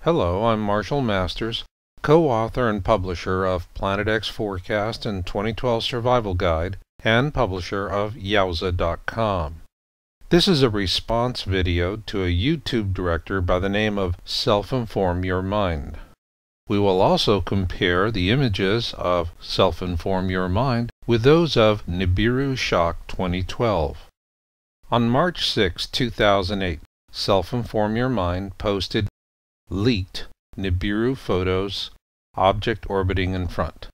Hello, I'm Marshall Masters, co-author and publisher of Planet X Forecast and 2012 Survival Guide, and publisher of Yowza.com. This is a response video to a YouTube director by the name of SelfInformYourMind. We will also compare the images of SelfInformYourMind with those of Nibiru Shock 2012. On March 6, 2008, SelfInformYourMind posted Leaked Nibiru Photos, Object Orbiting in Front.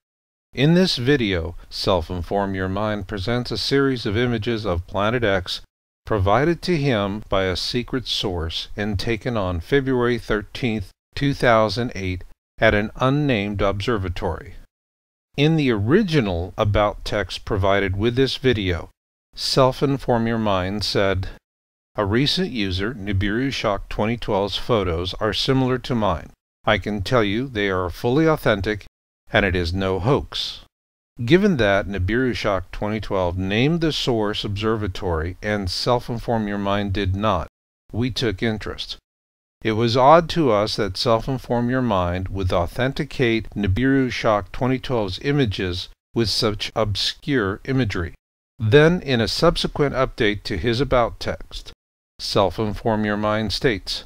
In this video, SelfInformYourMind presents a series of images of Planet X provided to him by a secret source and taken on February 13, 2008 at an unnamed observatory. In the original about text provided with this video, SelfInformYourMind said, "A recent user, Nibiru Shock 2012's photos are similar to mine. I can tell you they are fully authentic and it is no hoax." Given that Nibiru Shock 2012 named the source observatory and SelfInformYourMind did not, we took interest. It was odd to us that SelfInformYourMind would authenticate Nibiru Shock 2012's images with such obscure imagery. Then, in a subsequent update to his about text, SelfInformYourMind states,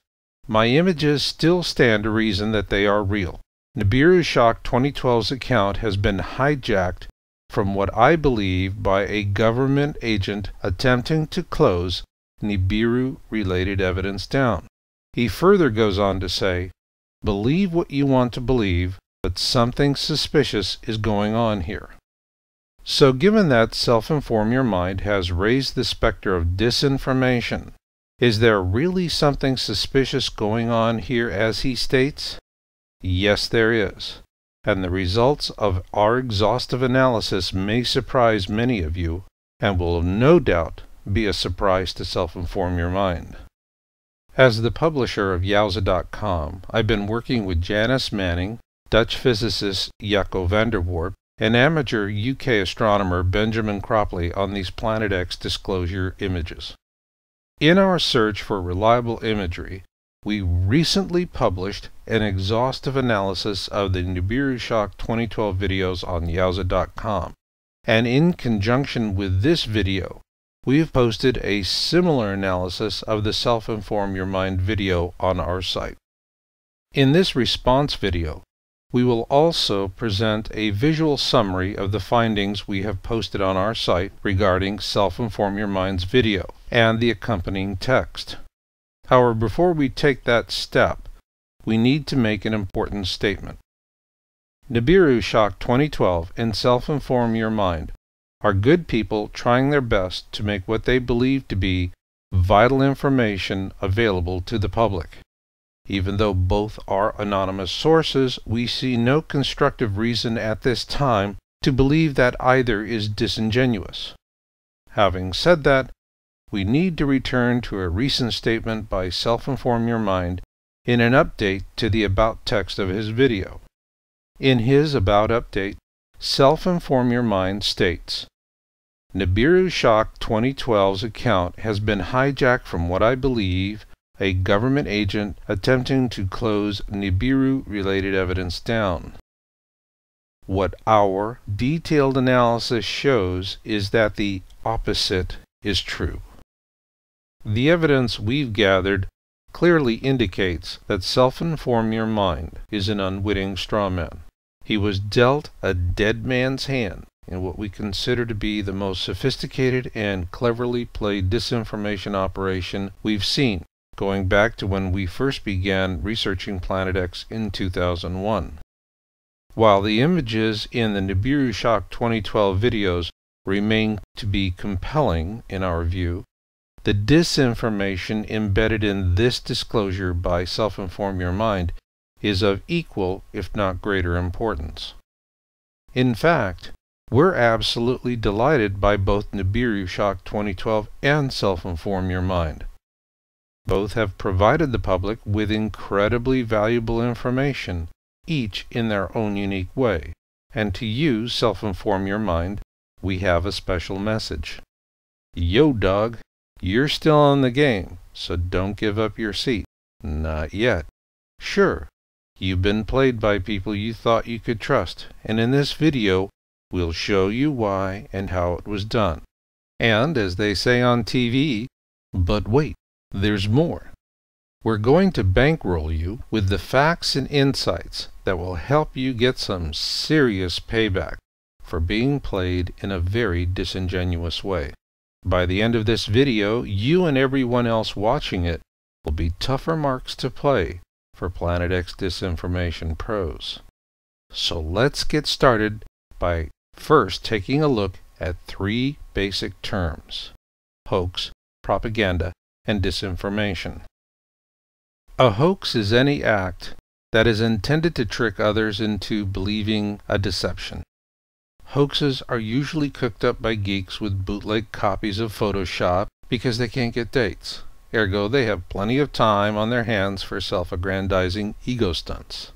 "My images still stand to reason that they are real. Nibiru Shock 2012's account has been hijacked from what I believe by a government agent attempting to close Nibiru-related evidence down." He further goes on to say, "Believe what you want to believe, but something suspicious is going on here." So given that SelfInformYourMind has raised the specter of disinformation, is there really something suspicious going on here as he states? Yes, there is. And the results of our exhaustive analysis may surprise many of you, and will no doubt be a surprise to SelfInformYourMind. As the publisher of Yowza.com, I've been working with Janice Manning, Dutch physicist Jaco van der Warp, and amateur UK astronomer Benjamin Cropley on these Planet X disclosure images. In our search for reliable imagery, we recently published an exhaustive analysis of the Nibiru Shock 2012 videos on Yowza.com, and in conjunction with this video, we have posted a similar analysis of the SelfInformYourMind video on our site. In this response video, we will also present a visual summary of the findings we have posted on our site regarding SelfInformYourMind's video and the accompanying text. However, before we take that step, we need to make an important statement. Nibiru Shock 2012 and SelfInformYourMind are good people trying their best to make what they believe to be vital information available to the public. Even though both are anonymous sources, we see no constructive reason at this time to believe that either is disingenuous. Having said that, we need to return to a recent statement by SelfInformYourMind in an update to the about text of his video. In his about update, SelfInformYourMind states, "Nibiru Shock 2012's account has been hijacked from what I believe a government agent attempting to close Nibiru-related evidence down. What our detailed analysis shows is that the opposite is true. The evidence we've gathered clearly indicates that SelfInformYourMind is an unwitting strawman. He was dealt a dead man's hand in what we consider to be the most sophisticated and cleverly played disinformation operation we've seen, going back to when we first began researching Planet X in 2001. While the images in the Nibiru Shock 2012 videos remain to be compelling in our view, the disinformation embedded in this disclosure by SelfInformYourMind is of equal, if not greater, importance. In fact, we're absolutely delighted by both Nibiru Shock 2012 and SelfInformYourMind. Both have provided the public with incredibly valuable information, each in their own unique way. And to you, SelfInformYourMind, we have a special message. Yo, dog, you're still in the game, so don't give up your seat. Not yet. Sure, You've been played by people you thought you could trust, and in this video, we'll show you why and how it was done. And, as they say on TV, but wait, there's more. We're going to bankroll you with the facts and insights that will help you get some serious payback for being played in a very disingenuous way. By the end of this video, you and everyone else watching it will be tougher marks to play for Planet X Disinformation Pros. So let's get started by first taking a look at three basic terms: hoax, propaganda, and disinformation. A hoax is any act that is intended to trick others into believing a deception. Hoaxes are usually cooked up by geeks with bootleg copies of Photoshop because they can't get dates. Ergo, they have plenty of time on their hands for self-aggrandizing ego stunts.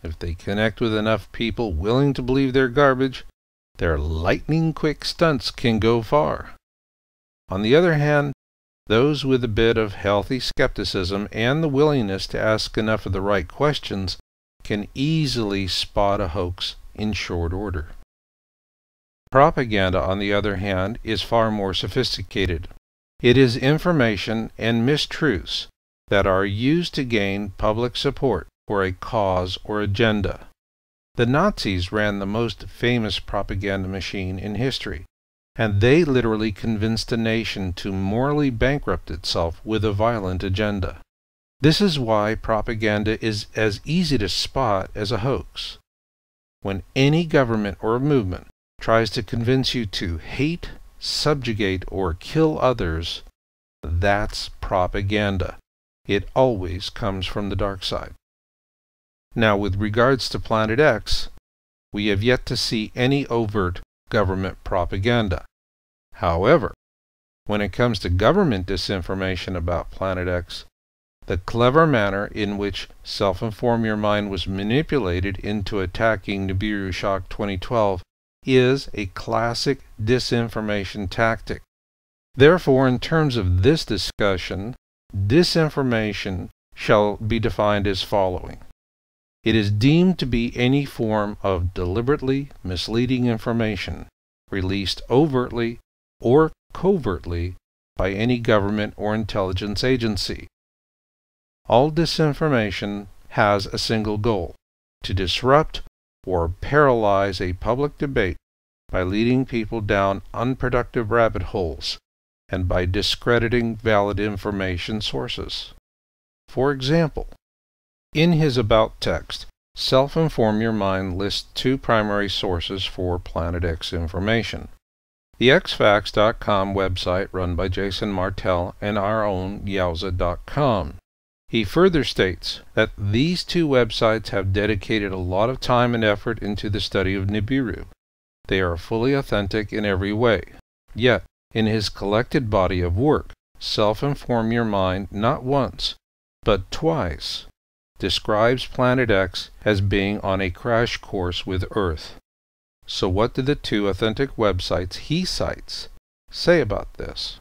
If they connect with enough people willing to believe their garbage, their lightning-quick stunts can go far. On the other hand, those with a bit of healthy skepticism and the willingness to ask enough of the right questions can easily spot a hoax in short order. Propaganda, on the other hand, is far more sophisticated. It is information and mistruths that are used to gain public support for a cause or agenda. The Nazis ran the most famous propaganda machine in history, and they literally convinced a nation to morally bankrupt itself with a violent agenda. This is why propaganda is as easy to spot as a hoax. When any government or movement tries to convince you to hate, subjugate, or kill others, that's propaganda. It always comes from the dark side. Now, with regards to Planet X, we have yet to see any overt government propaganda. However, when it comes to government disinformation about Planet X, the clever manner in which SelfInformYourMind was manipulated into attacking Nibiru Shock 2012 is a classic disinformation tactic. Therefore, in terms of this discussion, disinformation shall be defined as following. It is deemed to be any form of deliberately misleading information released overtly or covertly by any government or intelligence agency. All disinformation has a single goal: to disrupt or paralyze a public debate by leading people down unproductive rabbit holes and by discrediting valid information sources. For example, in his About text, SelfInformYourMind lists two primary sources for Planet X information: the xfacts.com website run by Jason Martell and our own Yowza.com. He further states that these two websites have dedicated a lot of time and effort into the study of Nibiru. They are fully authentic in every way. Yet, in his collected body of work, SelfInformYourMind not once, but twice, describes Planet X as being on a crash course with Earth. So what do the two authentic websites he cites say about this?